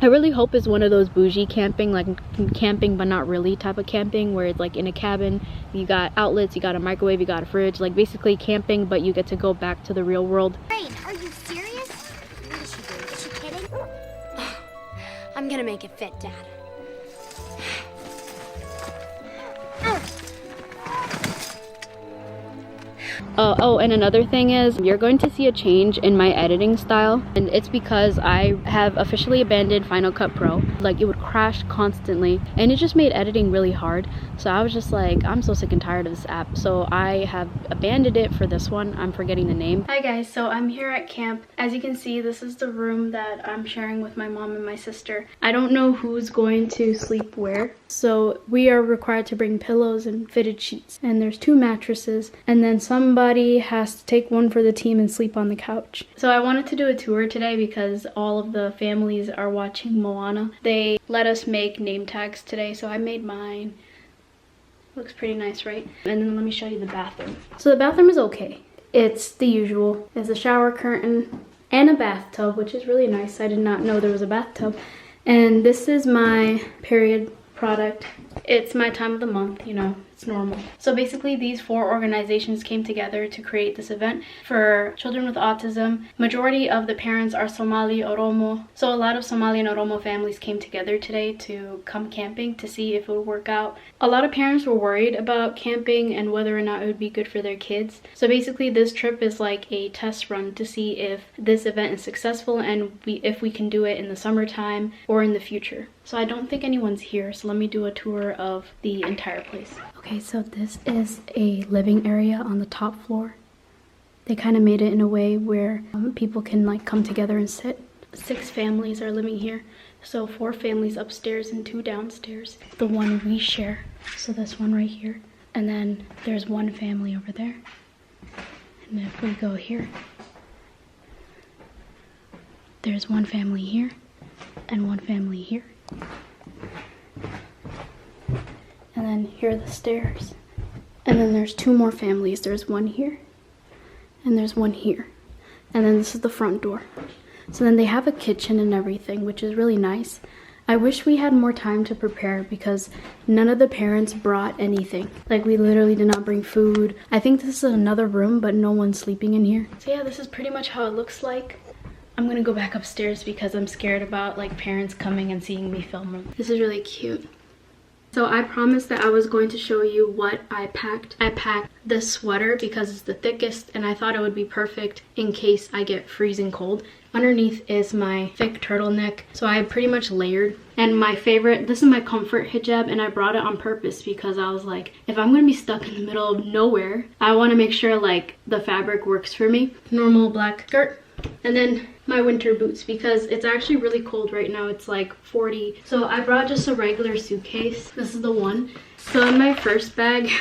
I really hope it's one of those bougie camping, like camping but not really type of camping, where it's like in a cabin, you got outlets, you got a microwave, you got a fridge, like basically camping, but you get to go back to the real world. Wait, are you serious? What is she doing? Is she kidding? I'm gonna make it fit, Dad. Oh, and another thing is, you're going to see a change in my editing style, and it's because I have officially abandoned Final Cut Pro. Like, it would crash constantly, and it just made editing really hard. So I was just like, I'm so sick and tired of this app. So I have abandoned it for this one. I'm forgetting the name. Hi guys, so I'm here at camp. As you can see, this is the room that I'm sharing with my mom and my sister. I don't know who's going to sleep where. So we are required to bring pillows and fitted sheets, and there's 2 mattresses, and then somebody has to take one for the team and sleep on the couch. So I wanted to do a tour today because all of the families are watching Moana. They let us make name tags today, so I made mine. Looks pretty nice, right? And then let me show you the bathroom. So the bathroom is okay. It's the usual. There's a shower curtain and a bathtub, which is really nice. I did not know there was a bathtub. And this is my period product. It's my time of the month, you know, it's normal. So basically these 4 organizations came together to create this event for children with autism. Majority of the parents are Somali Oromo. So a lot of Somali and Oromo families came together today to come camping to see if it would work out. A lot of parents were worried about camping and whether or not it would be good for their kids. So basically this trip is like a test run to see if this event is successful and if we can do it in the summertime or in the future. So I don't think anyone's here, so let me do a tour of the entire place. Okay, so this is a living area on the top floor. They kind of made it in a way where people can like come together and sit. 6 families are living here. So 4 families upstairs and 2 downstairs. The one we share, so this one right here. And then there's 1 family over there. And if we go here, there's 1 family here and 1 family here. And then here are the stairs. And then there's 2 more families. There's 1 here and there's 1 here. And then this is the front door. So then they have a kitchen and everything, which is really nice. I wish we had more time to prepare because none of the parents brought anything. Like, we literally did not bring food. I think this is another room, but no one's sleeping in here. So yeah, this is pretty much how it looks like. I'm gonna go back upstairs because I'm scared about like parents coming and seeing me film them. This is really cute. So I promised that I was going to show you what I packed. I packed this sweater because it's the thickest and I thought it would be perfect in case I get freezing cold. Underneath is my thick turtleneck, so I pretty much layered. And my favorite, this is my comfort hijab, and I brought it on purpose because I was like, if I'm gonna be stuck in the middle of nowhere, I want to make sure like the fabric works for me. Normal black skirt, and then my winter boots because it's actually really cold right now. It's like 40. So I brought just a regular suitcase. This is the one. So in my first bag,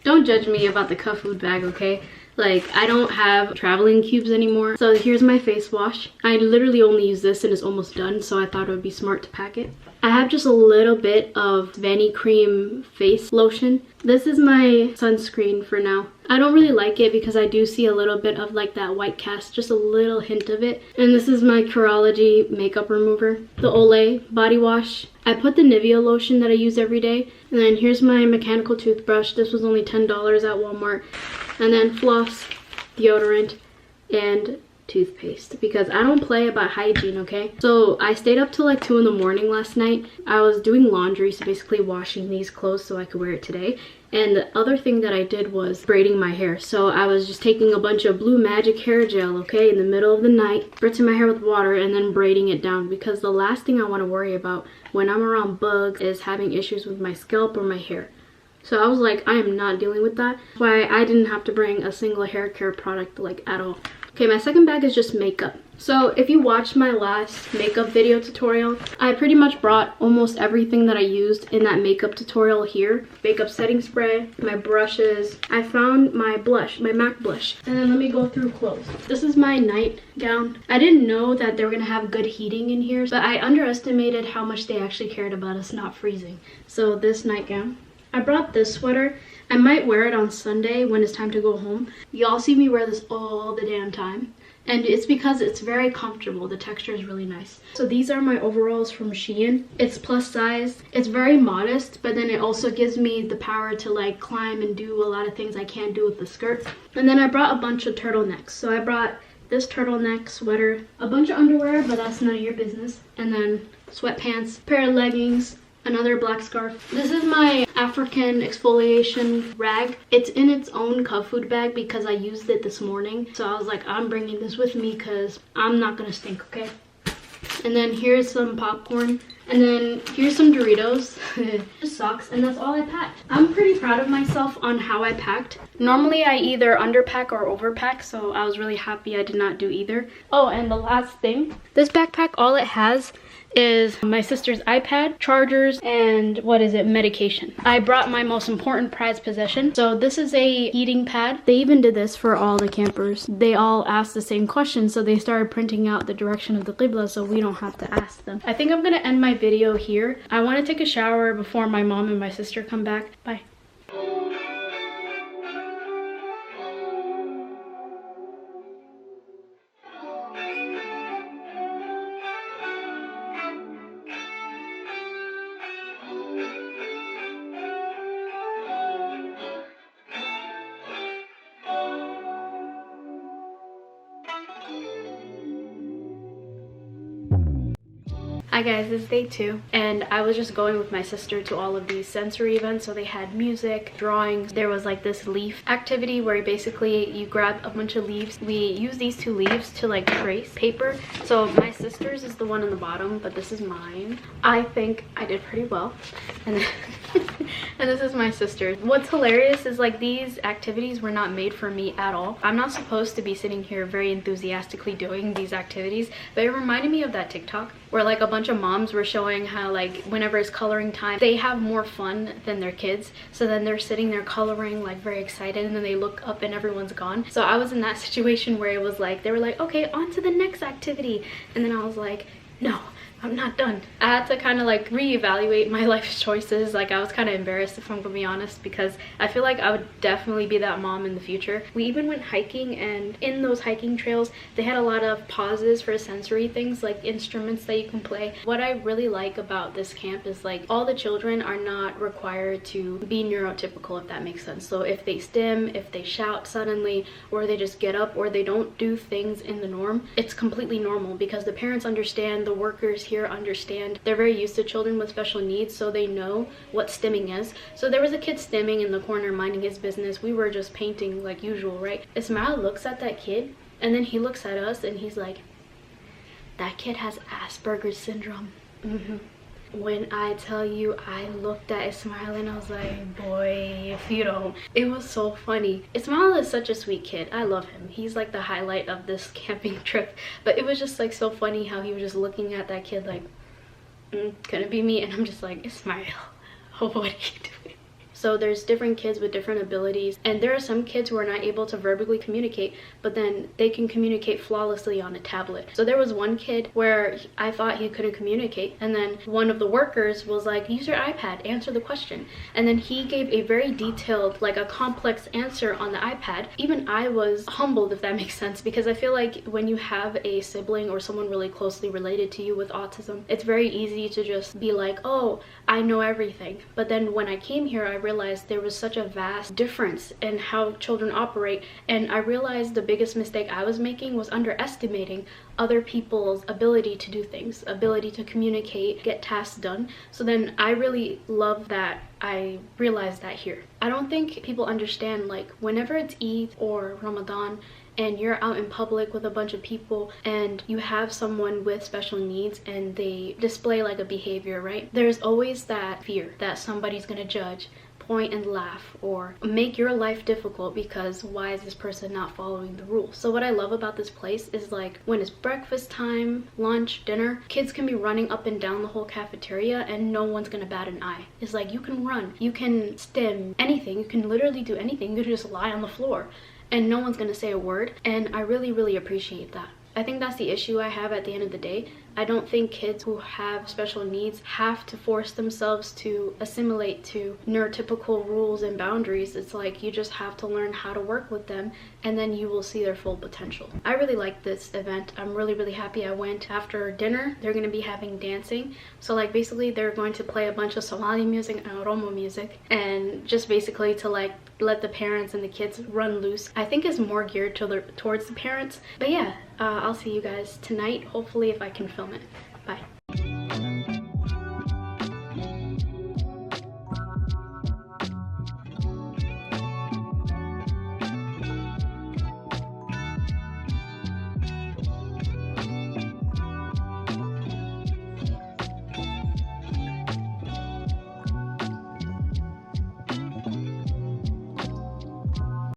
don't judge me about the cuff food bag, okay? Like, I don't have traveling cubes anymore. So here's my face wash. I literally only use this and it's almost done, so I thought it would be smart to pack it. I have just a little bit of Vanny Cream face lotion. This is my sunscreen for now. I don't really like it because I do see a little bit of like that white cast, just a little hint of it. And this is my Curology makeup remover. The Olay body wash. I put the Nivea lotion that I use every day. And then here's my mechanical toothbrush. This was only $10 at Walmart. And then floss, deodorant, and toothpaste because I don't play about hygiene, okay? So I stayed up till like 2 in the morning last night. I was doing laundry, so basically washing these clothes so I could wear it today. And the other thing that I did was braiding my hair. So I was just taking a bunch of Blue Magic hair gel, okay, in the middle of the night, spritzing my hair with water and then braiding it down because the last thing I want to worry about when I'm around bugs is having issues with my scalp or my hair. So I was like, I am not dealing with that. That's why I didn't have to bring a single hair care product like at all. Okay, my second bag is just makeup. So if you watched my last makeup video tutorial, I pretty much brought almost everything that I used in that makeup tutorial here. Makeup setting spray, my brushes. I found my blush, my MAC blush. And then let me go through clothes. This is my nightgown. I didn't know that they were gonna have good heating in here, but I underestimated how much they actually cared about us not freezing. So this nightgown. I brought this sweater. I might wear it on Sunday when it's time to go home. Y'all see me wear this all the damn time. And it's because it's very comfortable. The texture is really nice. So these are my overalls from Shein. It's plus size. It's very modest, but then it also gives me the power to like climb and do a lot of things I can't do with the skirt. And then I brought a bunch of turtlenecks. So I brought this turtleneck sweater, a bunch of underwear, but that's none of your business, and then sweatpants, pair of leggings, another black scarf. This is my African exfoliation rag. It's in its own Cub Food bag because I used it this morning. So I was like, I'm bringing this with me because I'm not gonna stink, okay? And then here's some popcorn. And then here's some Doritos, just socks, and that's all I packed. I'm pretty proud of myself on how I packed. Normally I either underpack or overpack, so I was really happy I did not do either. Oh, and the last thing, this backpack, all it has is my sister's iPad, chargers, and medication. I brought my most important prized possession. So this is a heating pad. They even did this for all the campers. They all asked the same question, so they started printing out the direction of the Qibla so we don't have to ask them. I think I'm gonna end my video here. I want to take a shower before my mom and my sister come back. Bye. Hi guys, it's day 2 and I was just going with my sister to all of these sensory events. So they had music, drawings, there was like this leaf activity where basically you grab a bunch of leaves. We use these 2 leaves to like trace paper. So my sister's is the one on the bottom, but this is mine. I think I did pretty well. And and this is my sister's. What's hilarious is like these activities were not made for me at all. I'm not supposed to be sitting here very enthusiastically doing these activities, but it reminded me of that TikTok where like a bunch of moms were showing how like whenever it's coloring time, they have more fun than their kids. So then they're sitting there coloring like very excited, and then they look up and everyone's gone. So I was in that situation where it was like they were like, okay, on to the next activity, and then I was like, no, I'm not done. I had to kind of like reevaluate my life choices. Like I was kind of embarrassed, if I'm gonna be honest, because I feel like I would definitely be that mom in the future. We even went hiking, and in those hiking trails they had a lot of pauses for sensory things like instruments that you can play. What I really like about this camp is like all the children are not required to be neurotypical, if that makes sense. So if they stim, if they shout suddenly, or they just get up, or they don't do things in the norm, it's completely normal because the parents understand, the workers here understand. They're very used to children with special needs, so they know what stimming is. So there was a kid stimming in the corner minding his business. We were just painting like usual, right? Ismail looks at that kid and then he looks at us and he's like, that kid has Asperger's syndrome. When I tell you, I looked at Ismail and I was like, boy, if you don't. It was so funny. Ismail is such a sweet kid. I love him. He's like the highlight of this camping trip. But it was just like so funny how he was just looking at that kid like, could it be me? And I'm just like, Ismail, what are you doing? So there's different kids with different abilities, and there are some kids who are not able to verbally communicate, but then they can communicate flawlessly on a tablet. So there was one kid where I thought he couldn't communicate, and then one of the workers was like, use your iPad, answer the question. And then he gave a very detailed, like a complex answer on the iPad. Even I was humbled, if that makes sense, because I feel like when you have a sibling or someone really closely related to you with autism, it's very easy to just be like, oh, I know everything. But then when I came here, I realized there was such a vast difference in how children operate, and I realized the biggest mistake I was making was underestimating other people's ability to do things, ability to communicate, get tasks done. So then I really love that I realized that here. I don't think people understand, like whenever it's Eid or Ramadan and you're out in public with a bunch of people and you have someone with special needs and they display like a behavior, right? There's always that fear that somebody's gonna judge, point and laugh, or make your life difficult because why is this person not following the rules? So what I love about this place is like when it's breakfast time, lunch, dinner, kids can be running up and down the whole cafeteria and no one's gonna bat an eye. It's like you can run, you can stim, anything, you can literally do anything. You can just lie on the floor and no one's gonna say a word, and I really appreciate that. I think that's the issue I have at the end of the day. I don't think kids who have special needs have to force themselves to assimilate to neurotypical rules and boundaries. It's like you just have to learn how to work with them, and then you will see their full potential. I really like this event. I'm really happy I went. After dinner, they're going to be having dancing. So like basically they're going to play a bunch of Somali music and Oromo music, and just basically to like let the parents and the kids run loose. I think it's more geared towards the parents. But yeah, I'll see you guys tonight, hopefully, if I can film it. Bye.